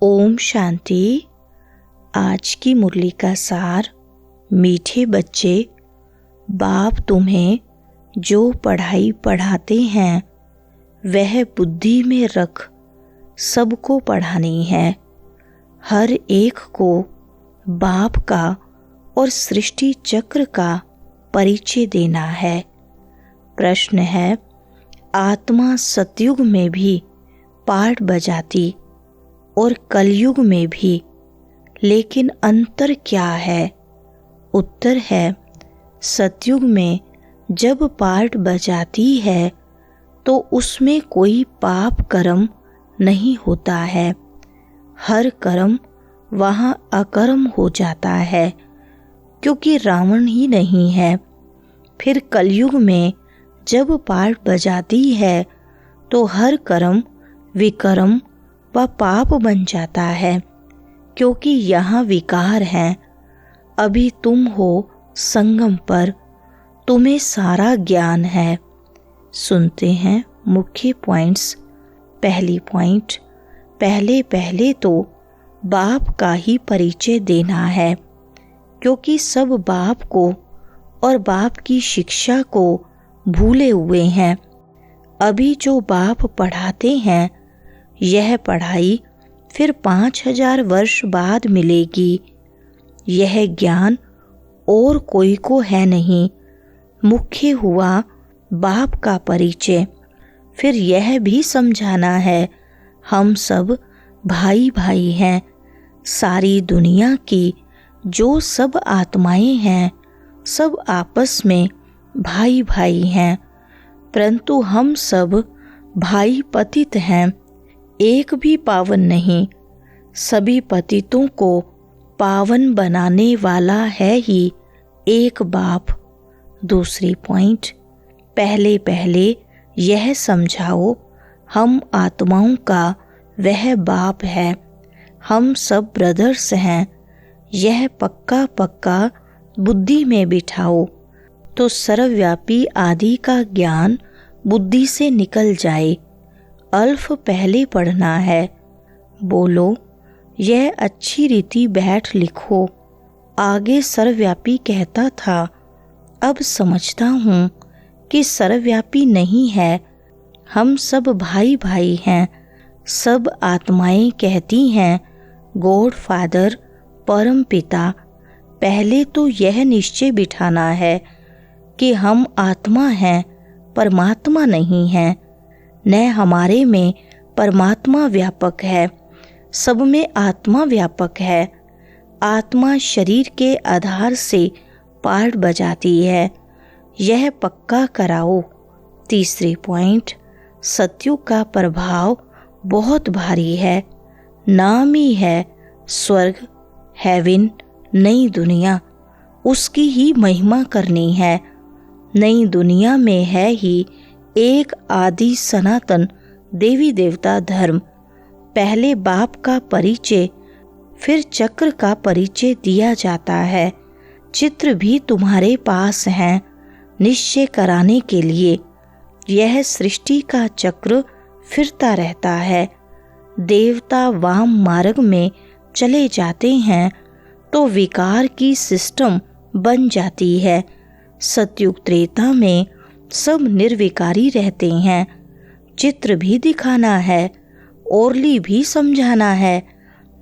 ओम शांति। आज की मुरली का सार। मीठे बच्चे, बाप तुम्हें जो पढ़ाई पढ़ाते हैं वह बुद्धि में रख सबको पढ़ानी है। हर एक को बाप का और सृष्टि चक्र का परिचय देना है। प्रश्न है, आत्मा सतयुग में भी पाठ बजाती और कलयुग में भी, लेकिन अंतर क्या है? उत्तर है, सतयुग में जब पाठ बजाती है तो उसमें कोई पाप कर्म नहीं होता है। हर कर्म वहाँ अकर्म हो जाता है क्योंकि रावण ही नहीं है। फिर कलयुग में जब पाठ बजाती है तो हर कर्म विकर्म व पाप बन जाता है क्योंकि यहाँ विकार है। अभी तुम हो संगम पर, तुम्हें सारा ज्ञान है। सुनते हैं मुख्य पॉइंट्स। पहली पॉइंट, पहले तो बाप का ही परिचय देना है क्योंकि सब बाप को और बाप की शिक्षा को भूले हुए हैं। अभी जो बाप पढ़ाते हैं यह पढ़ाई फिर 5000 वर्ष बाद मिलेगी। यह ज्ञान और कोई को है नहीं। मुख्य हुआ बाप का परिचय। फिर यह भी समझाना है, हम सब भाई भाई हैं। सारी दुनिया की जो सब आत्माएं हैं सब आपस में भाई भाई हैं, परंतु हम सब भाई पतित हैं, एक भी पावन नहीं। सभी पतितों को पावन बनाने वाला है ही एक बाप। दूसरी पॉइंट, पहले यह समझाओ, हम आत्माओं का वह बाप है, हम सब ब्रदर्स हैं। यह पक्का बुद्धि में बिठाओ तो सर्वव्यापी आदि का ज्ञान बुद्धि से निकल जाए। अल्फ पहले पढ़ना है। बोलो, यह अच्छी रीति बैठ लिखो। आगे सर्वव्यापी कहता था, अब समझता हूँ कि सर्वव्यापी नहीं है। हम सब भाई भाई हैं। सब आत्माएं कहती हैं गॉड फादर, परम पिता। पहले तो यह निश्चय बिठाना है कि हम आत्मा हैं, परमात्मा नहीं हैं। न हमारे में परमात्मा व्यापक है, सब में आत्मा व्यापक है। आत्मा शरीर के आधार से पाठ बजाती है, यह पक्का कराओ। तीसरी पॉइंट, सतयुग का प्रभाव बहुत भारी है। नाम ही है स्वर्ग, हेवन, नई दुनिया। उसकी ही महिमा करनी है। नई दुनिया में है ही एक आदि सनातन देवी देवता धर्म। पहले बाप का परिचय, फिर चक्र का परिचय दिया जाता है। चित्र भी तुम्हारे पास हैं निश्चय कराने के लिए। यह सृष्टि का चक्र फिरता रहता है। देवता वाम मार्ग में चले जाते हैं तो विकार की सिस्टम बन जाती है। सतयुग त्रेता में सब निर्विकारी रहते हैं। चित्र भी दिखाना है, ओरली भी समझाना है।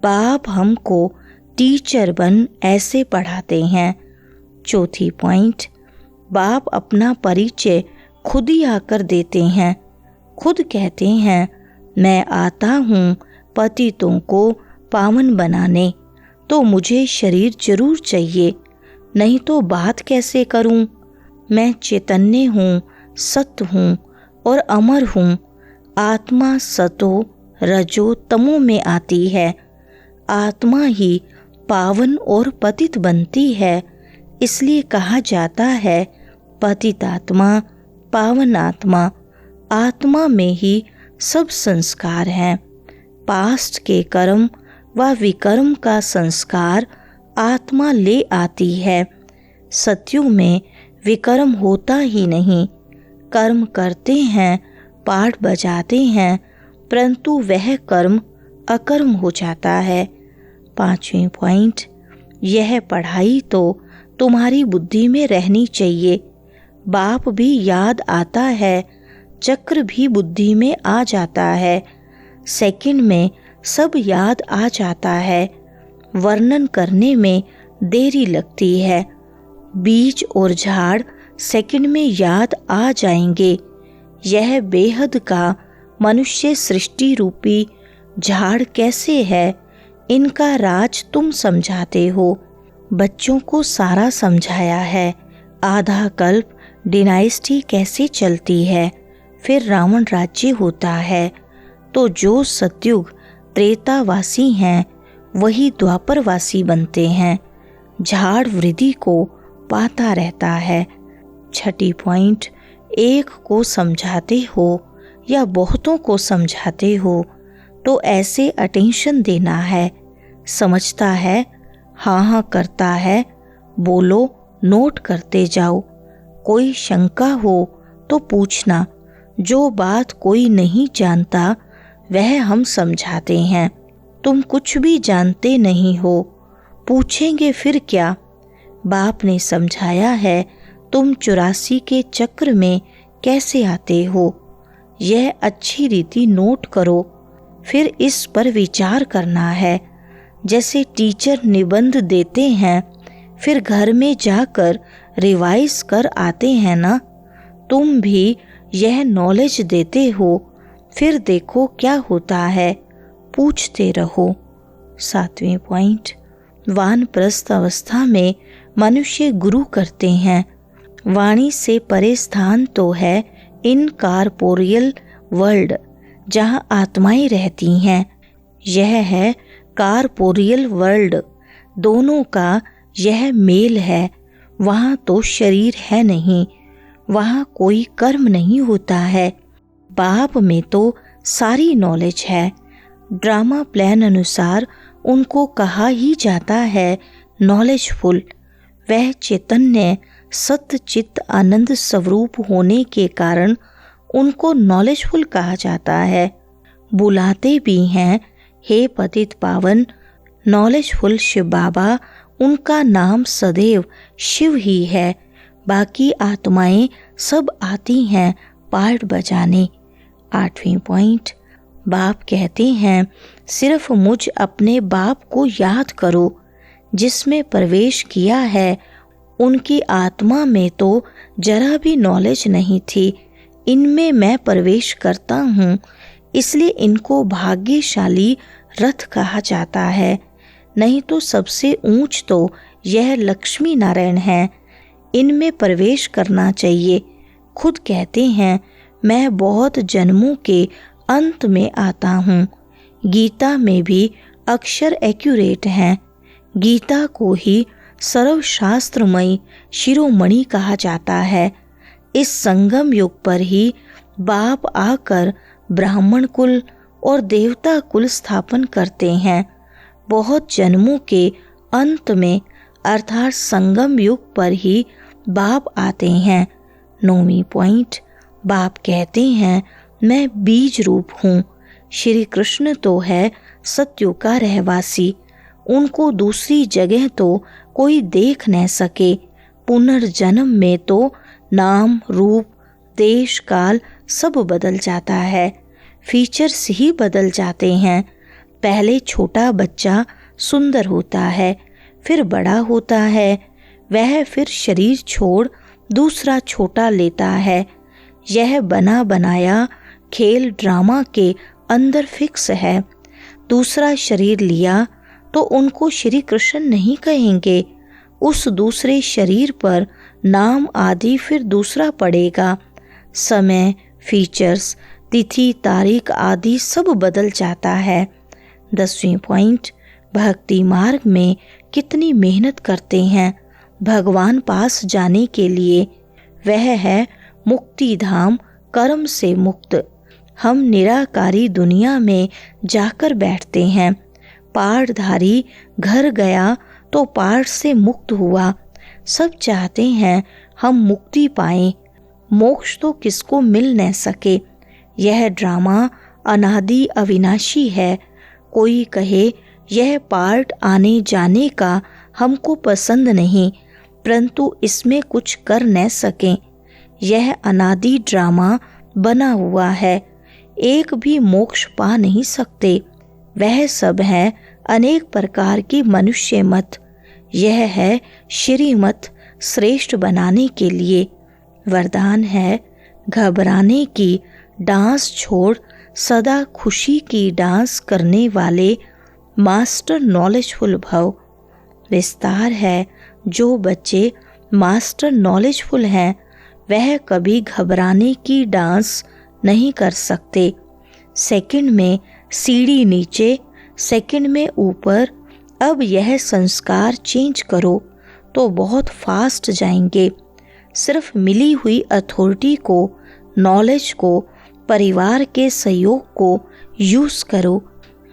बाप हमको टीचर बन ऐसे पढ़ाते हैं। चौथी पॉइंट, बाप अपना परिचय खुद ही आकर देते हैं। खुद कहते हैं, मैं आता हूँ पतितों को पावन बनाने, तो मुझे शरीर जरूर चाहिए, नहीं तो बात कैसे करूँ। मैं चैतन्य हूँ, सत्य हूँ और अमर हूँ। आत्मा सतो रजो तमो में आती है। आत्मा ही पावन और पतित बनती है। इसलिए कहा जाता है पतित आत्मा, पावन आत्मा। आत्मा में ही सब संस्कार हैं। पास्ट के कर्म व विकर्म का संस्कार आत्मा ले आती है। सतयुग में विकर्म होता ही नहीं। कर्म करते हैं, पाठ बजाते हैं, परंतु वह कर्म अकर्म हो जाता है। 5वें पॉइंट, यह पढ़ाई तो तुम्हारी बुद्धि में रहनी चाहिए। बाप भी याद आता है, चक्र भी बुद्धि में आ जाता है, सेकंड में सब याद आ जाता है, वर्णन करने में देरी लगती है। बीज और झाड़ सेकंड में याद आ जाएंगे। यह बेहद का मनुष्य सृष्टि रूपी झाड़ कैसे है, इनका राज तुम समझाते हो। बच्चों को सारा समझाया है। आधा कल्प डिनाइस्टी कैसे चलती है, फिर रावण राज्य होता है। तो जो सतयुग त्रेतावासी हैं वही द्वापरवासी बनते हैं। झाड़ वृद्धि को पाता रहता है। 6 पॉइंट, एक को समझाते हो या बहुतों को समझाते हो तो ऐसे अटेंशन देना है। समझता है, हाँ हाँ करता है, बोलो, नोट करते जाओ। कोई शंका हो तो पूछना। जो बात कोई नहीं जानता वह हम समझाते हैं। तुम कुछ भी जानते नहीं हो, पूछेंगे फिर क्या। बाप ने समझाया है तुम 84 के चक्र में कैसे आते हो। यह अच्छी रीति नोट करो, फिर इस पर विचार करना है। जैसे टीचर निबंध देते हैं फिर घर में जाकर रिवाइज कर आते हैं ना, तुम भी यह नॉलेज देते हो, फिर देखो क्या होता है, पूछते रहो। 7वें पॉइंट, वानप्रस्थ अवस्था में मनुष्य गुरु करते हैं। वाणी से परे स्थान तो है इनकॉर्पोरियल वर्ल्ड, जहाँ आत्माएं रहती हैं। यह है कॉर्पोरियल वर्ल्ड, दोनों का यह मेल है। वहाँ तो शरीर है नहीं, वहाँ कोई कर्म नहीं होता है। बाप में तो सारी नॉलेज है। ड्रामा प्लान अनुसार उनको कहा ही जाता है नॉलेजफुल। वह चैतन्य सत्य चित्त आनंद स्वरूप होने के कारण उनको नॉलेजफुल कहा जाता है। बुलाते भी हैं, हे पतित पावन नॉलेजफुल शिव बाबा। उनका नाम सदैव शिव ही है। बाकी आत्माएं सब आती हैं पार्ट बजाने। 8वें पॉइंट, बाप कहते हैं सिर्फ मुझ अपने बाप को याद करो जिसमें प्रवेश किया है। उनकी आत्मा में तो जरा भी नॉलेज नहीं थी, इनमें मैं प्रवेश करता हूँ, इसलिए इनको भाग्यशाली रथ कहा जाता है। नहीं तो सबसे ऊंच तो यह लक्ष्मी नारायण है। इनमें प्रवेश करना चाहिए। खुद कहते हैं मैं बहुत जन्मों के अंत में आता हूँ। गीता में भी अक्षर एक्यूरेट हैं। गीता को ही सर्वशास्त्रमयी शिरोमणि कहा जाता है। इस संगम युग पर ही बाप आकर ब्राह्मण कुल और देवता कुल स्थापन करते हैं। बहुत जन्मों के अंत में अर्थात संगम युग पर ही बाप आते हैं। 9वीं पॉइंट, बाप कहते हैं मैं बीज रूप हूँ। श्री कृष्ण तो है सत्युग का रहवासी, उनको दूसरी जगह तो कोई देख न सके। पुनर्जन्म में तो नाम रूप देश काल सब बदल जाता है, फीचर्स ही बदल जाते हैं। पहले छोटा बच्चा सुंदर होता है, फिर बड़ा होता है, वह फिर शरीर छोड़ दूसरा छोटा लेता है। यह बना बनाया खेल ड्रामा के अंदर फिक्स है। दूसरा शरीर लिया तो उनको श्री कृष्ण नहीं कहेंगे। उस दूसरे शरीर पर नाम आदि फिर दूसरा पड़ेगा। समय, फीचर्स, तिथि, तारीख आदि सब बदल जाता है। 10वीं पॉइंट, भक्ति मार्ग में कितनी मेहनत करते हैं भगवान पास जाने के लिए। वह है मुक्ति धाम, कर्म से मुक्त। हम निराकारी दुनिया में जाकर बैठते हैं। पाठधारी घर गया तो पाठ से मुक्त हुआ। सब चाहते हैं हम मुक्ति पाएं, मोक्ष तो किसको मिल न सके। यह ड्रामा अनादि अविनाशी है, कोई कहे यह पार्ट आने जाने का हमको पसंद नहीं, परंतु इसमें कुछ कर न सकें। यह अनादि ड्रामा बना हुआ है, एक भी मोक्ष पा नहीं सकते। वह सब है अनेक प्रकार की मनुष्य मत। यह है श्रीमत श्रेष्ठ बनाने के लिए। वरदान है घबराने की डांस छोड़ सदा खुशी की डांस करने वाले मास्टर नॉलेजफुल भव। विस्तार है जो बच्चे मास्टर नॉलेजफुल हैं वह कभी घबराने की डांस नहीं कर सकते। सेकंड में सीढ़ी नीचे, सेकंड में ऊपर। अब यह संस्कार चेंज करो तो बहुत फास्ट जाएंगे। सिर्फ मिली हुई अथॉरिटी को, नॉलेज को, परिवार के सहयोग को यूज करो।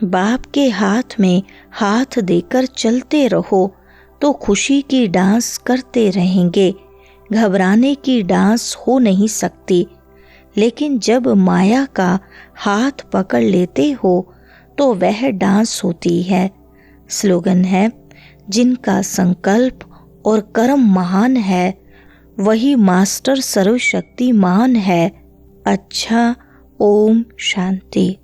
बाप के हाथ में हाथ देकर चलते रहो तो खुशी की डांस करते रहेंगे। घबराने की डांस हो नहीं सकती, लेकिन जब माया का हाथ पकड़ लेते हो तो वह डांस होती है। स्लोगन है, जिनका संकल्प और कर्म महान है वही मास्टर सर्वशक्तिमान है। अच्छा, ओम शांति।